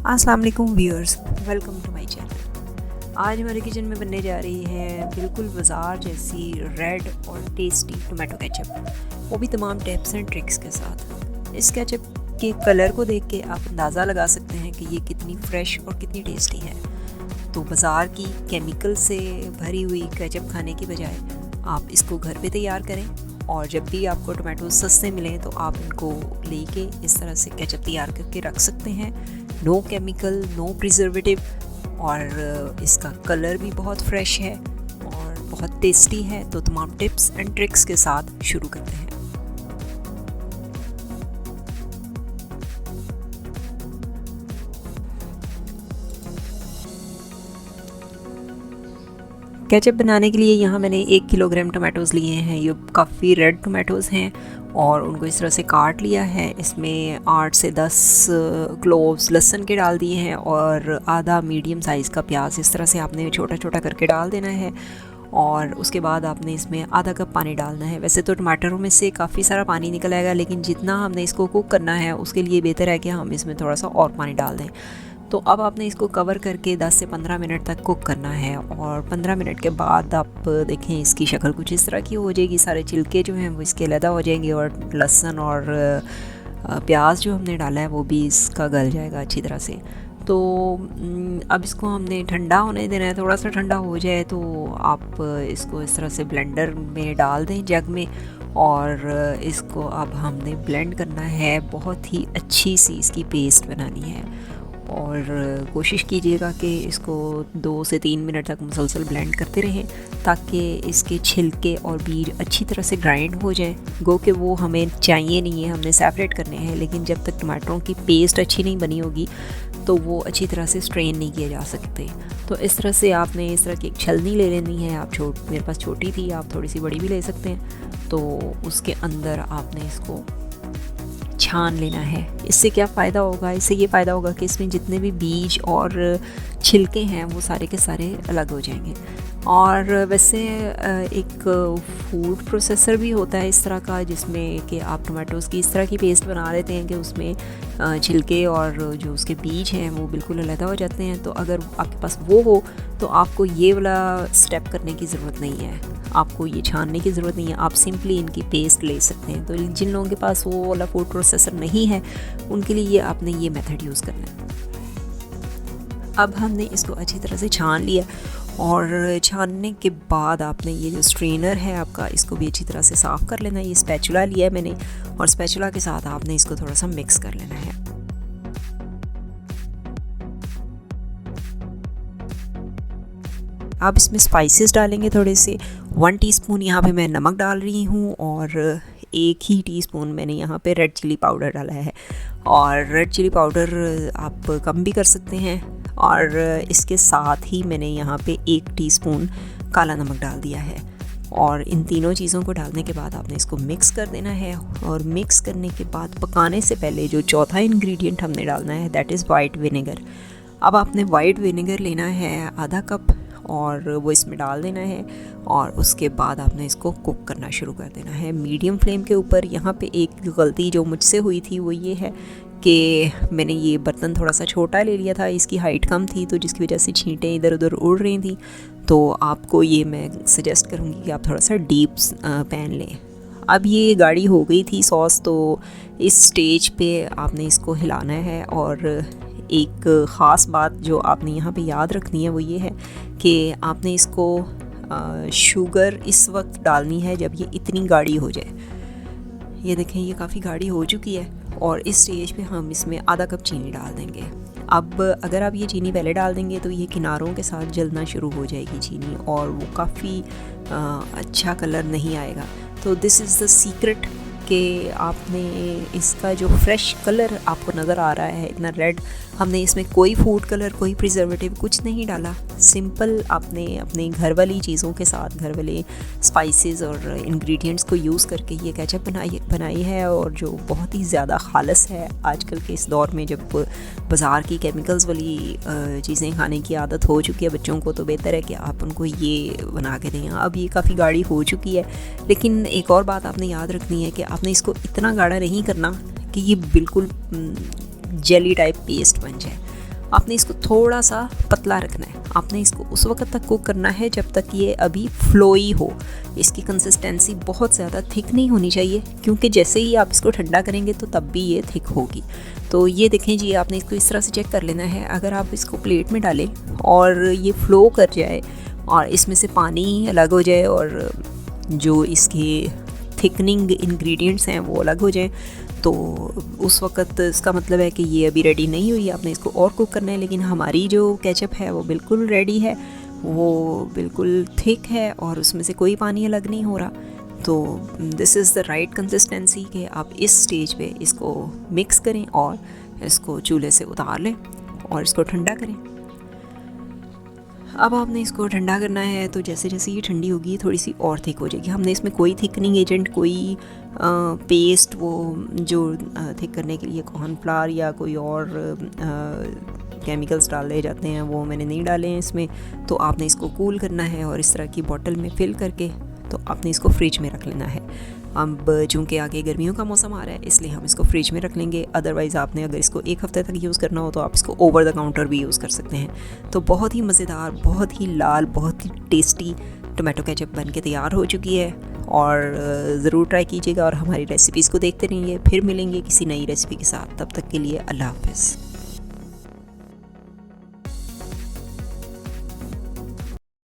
अस्सलाम वालेकुम viewers, welcome to my channel. आज हमारे किचन में बनने जा रही है बिल्कुल बाज़ार जैसी रेड और टेस्टी टोमेटो केचप, वो भी तमाम टिप्स एंड ट्रिक्स के साथ। इस केचप के कलर को देख के आप अंदाज़ा लगा सकते हैं कि ये कितनी फ़्रेश और कितनी टेस्टी है। तो बाज़ार की केमिकल से भरी हुई केचप खाने की बजाय आप इसको घर पे तैयार करें, और जब भी आपको टोमेटो सस्ते मिलें तो आप इनको लेके इस तरह से केचप तैयार करके रख सकते हैं। नो केमिकल, नो प्रिजर्वेटिव, और इसका कलर भी बहुत फ्रेश है और बहुत टेस्टी है। तो तमाम टिप्स एंड ट्रिक्स के साथ शुरू करते हैं। केचप बनाने के लिए यहाँ मैंने 1 किलोग्राम टमाटोज़ लिए हैं। ये काफ़ी रेड टमाटोज़ हैं और उनको इस तरह से काट लिया है। इसमें 8 से 10 क्लोव्स लहसुन के डाल दिए हैं और आधा मीडियम साइज़ का प्याज इस तरह से आपने छोटा छोटा करके डाल देना है। और उसके बाद आपने इसमें आधा कप पानी डालना है। वैसे तो टमाटरों में से काफ़ी सारा पानी निकल आएगा, लेकिन जितना हमने इसको कुक करना है उसके लिए बेहतर है कि हम इसमें थोड़ा सा और पानी डाल दें। तो अब आपने इसको कवर करके 10 से 15 मिनट तक कुक करना है, और 15 मिनट के बाद आप देखें इसकी शक्ल कुछ इस तरह की हो जाएगी। सारे छिलके जो हैं वो इसके अलग हो जाएंगे और लहसुन और प्याज जो हमने डाला है वो भी इसका गल जाएगा अच्छी तरह से। तो अब इसको हमने ठंडा होने देना है। थोड़ा सा ठंडा हो जाए तो आप इसको इस तरह से ब्लेंडर में डाल दें जग में, और इसको अब हमने ब्लेंड करना है। बहुत ही अच्छी सी इसकी पेस्ट बनानी है, और कोशिश कीजिएगा कि इसको 2 से 3 मिनट तक मुसलसल ब्लेंड करते रहें ताकि इसके छिलके और बीज अच्छी तरह से ग्राइंड हो जाएं। गो कि वो हमें चाहिए नहीं है, हमने सेपरेट करने हैं, लेकिन जब तक टमाटरों की पेस्ट अच्छी नहीं बनी होगी तो वो अच्छी तरह से स्ट्रेन नहीं किए जा सकते। तो इस तरह से आपने इस तरह की एक छलनी ले लेनी है। आप मेरे पास छोटी थी, आप थोड़ी सी बड़ी भी ले सकते हैं। तो उसके अंदर आपने इसको छान लेना है। इससे क्या फ़ायदा होगा? इससे ये फ़ायदा होगा कि इसमें जितने भी बीज और छिलके हैं वो सारे के सारे अलग हो जाएंगे। और वैसे एक फूड प्रोसेसर भी होता है इस तरह का, जिसमें कि आप टमाटोज़ की इस तरह की पेस्ट बना लेते हैं कि उसमें छिलके और जो उसके बीज हैं वो बिल्कुल अलग हो जाते हैं। तो अगर आपके पास वो हो तो आपको ये वाला स्टेप करने की ज़रूरत नहीं है, आपको ये छानने की ज़रूरत नहीं है। आप सिंपली इनकी पेस्ट ले सकते हैं। तो जिन लोगों के पास वो वाला फूड प्रोसेसर नहीं है उनके लिए आपने ये मेथड यूज़ करना है। अब हमने इसको अच्छी तरह से छान लिया, और छानने के बाद आपने ये जो स्ट्रेनर है आपका, इसको भी अच्छी तरह से साफ़ कर लेना है। ये स्पैचुला लिया है मैंने, और स्पैचुला के साथ आपने इसको थोड़ा सा मिक्स कर लेना है। आप इसमें स्पाइसेस डालेंगे थोड़े से। 1 टीस्पून यहाँ पे मैं नमक डाल रही हूँ, और 1 ही टीस्पून मैंने यहाँ पे रेड चिली पाउडर डाला है। और रेड चिली पाउडर आप कम भी कर सकते हैं। और इसके साथ ही मैंने यहाँ पे 1 टीस्पून काला नमक डाल दिया है। और इन तीनों चीज़ों को डालने के बाद आपने इसको मिक्स कर देना है। और मिक्स करने के बाद पकाने से पहले जो चौथा इंग्रेडिएंट हमने डालना है, दैट इज़ वाइट विनेगर। अब आपने वाइट विनेगर लेना है आधा कप, और वो इसमें डाल देना है, और उसके बाद आपने इसको कुक करना शुरू कर देना है मीडियम फ्लेम के ऊपर। यहाँ पे एक गलती जो मुझसे हुई थी वो ये है कि मैंने ये बर्तन थोड़ा सा छोटा ले लिया था, इसकी हाइट कम थी, तो जिसकी वजह से छींटें इधर उधर उड़ रही थी। तो आपको ये मैं सजेस्ट करूँगी कि आप थोड़ा सा डीप पैन लें। अब ये गाढ़ी हो गई थी सॉस, तो इस स्टेज पे आपने इसको हिलाना है। और एक ख़ास बात जो आपने यहाँ पे याद रखनी है वो ये है कि आपने इसको शुगर इस वक्त डालनी है जब ये इतनी गाढ़ी हो जाए। ये देखें ये काफ़ी गाढ़ी हो चुकी है, और इस स्टेज पे हम इसमें आधा कप चीनी डाल देंगे। अब अगर आप ये चीनी पहले डाल देंगे तो ये किनारों के साथ जलना शुरू हो जाएगी चीनी, और वो काफ़ी अच्छा कलर नहीं आएगा। तो दिस इज़ द सीक्रेट कि आपने इसका जो फ्रेश कलर आपको नज़र आ रहा है इतना रेड, हमने इसमें कोई फूड कलर, कोई प्रिजर्वेटिव कुछ नहीं डाला। सिंपल आपने अपने घर वाली चीज़ों के साथ, घर वाले स्पाइसेस और इंग्रेडिएंट्स को यूज़ करके ये केचप बनाई है, और जो बहुत ही ज़्यादा खालस है आजकल के इस दौर में, जब बाज़ार की केमिकल्स वाली चीज़ें खाने की आदत हो चुकी है बच्चों को। तो बेहतर है कि आप उनको ये बना के दें। अब ये काफ़ी गाढ़ी हो चुकी है, लेकिन एक और बात आपने याद रखनी है कि आपने इसको इतना गाढ़ा नहीं करना कि ये बिल्कुल जेली टाइप पेस्ट बन जाए। आपने इसको थोड़ा सा पतला रखना है। आपने इसको उस वक्त तक कुक करना है जब तक ये अभी फ्लोई हो। इसकी कंसिस्टेंसी बहुत ज़्यादा थिक नहीं होनी चाहिए, क्योंकि जैसे ही आप इसको ठंडा करेंगे तो तब भी ये थिक होगी। तो ये देखें जी, आपने इसको इस तरह से चेक कर लेना है। अगर आप इसको प्लेट में डालें और ये फ़्लो कर जाए और इसमें से पानी अलग हो जाए और जो इसके थिकनिंग इंग्रेडिएंट्स हैं वो अलग हो जाएं, तो उस वक्त इसका मतलब है कि ये अभी रेडी नहीं हुई, आपने इसको और कुक करना है। लेकिन हमारी जो केचप है वो बिल्कुल रेडी है, वो बिल्कुल थिक है और उसमें से कोई पानी अलग नहीं हो रहा। तो this is the right consistency कि आप इस स्टेज पे इसको मिक्स करें और इसको चूल्हे से उतार लें और इसको ठंडा करें। अब आपने इसको ठंडा करना है, तो जैसे जैसे ये ठंडी होगी थोड़ी सी और थिक हो जाएगी। हमने इसमें कोई थिकनिंग एजेंट, कोई पेस्ट वो जो थिक करने के लिए कॉर्नफ्लावर या कोई और केमिकल्स डाले जाते हैं वो मैंने नहीं डाले हैं इसमें। तो आपने इसको कूल करना है और इस तरह की बॉटल में फिल करके तो आपने इसको फ्रिज में रख लेना है। अब चूँकि आगे गर्मियों का मौसम आ रहा है इसलिए हम इसको फ्रिज में रख लेंगे। अदरवाइज़ आपने अगर इसको एक हफ़्ते तक यूज़ करना हो तो आप इसको ओवर द काउंटर भी यूज़ कर सकते हैं। तो बहुत ही मज़ेदार, बहुत ही लाल, बहुत ही टेस्टी टोमेटो केचप बन के तैयार हो चुकी है। और ज़रूर ट्राई कीजिएगा और हमारी रेसिपीज़ को देखते रहिए। फिर मिलेंगे किसी नई रेसिपी के साथ, तब तक के लिए अल्लाह हाफ़िज़।